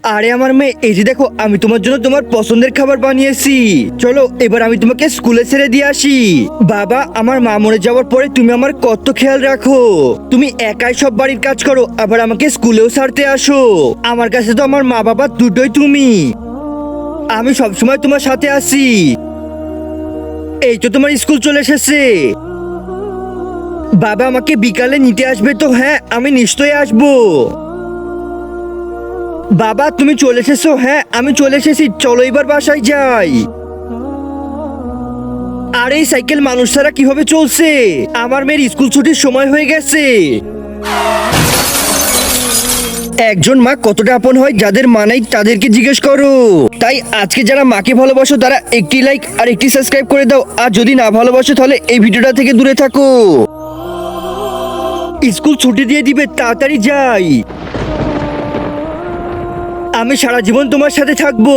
আরে আমার মেয়ে, এই যে দেখো, আমি তোমার জন্য তোমার পছন্দের খাবার বানিয়েছি। চলো এবার আমি তোমাকে স্কুলে ছেড়ে দিয়ে আসি। বাবা, আমার মা মরে যাওয়ার পরে তুমি আমার কত খেয়াল রাখো। তুমি একাই সব বাড়ির কাজ করো, আবার আমাকে স্কুলেও ছাড়তে আসো। আমার কাছে তো আমার মা বাবা দুটোই তুমি। আমি সবসময় তোমার সাথে আছি। এই তো তোমার স্কুল চলে এসেছে। বাবা আমাকে বিকালে নিতে আসবে তো? হ্যাঁ, আমি নিশ্চয়ই আসবো। বাবা তুমি চলে এসেছো? হ্যাঁ আমি চলে এসেছি, চলো এবার বাসায় যাই। আর এই সাইকেল মানুষ ছাড়া কিভাবে চলছে? আমার মেয়ের স্কুল ছুটির সময় হয়ে গেছে। একজন মা কতটা আপন হয়, যাদের মা নাই তাদেরকে জিজ্ঞেস করো। তাই আজকে যারা মাকে ভালোবাসো তারা একটি লাইক আর একটি সাবস্ক্রাইব করে দাও, আর যদি না ভালোবাসো তাহলে এই ভিডিওটা থেকে দূরে থাকো। স্কুল ছুটি দিয়ে দিবে, তাড়াতাড়ি যাই। আমি সারা জীবন তোমার সাথে থাকবো।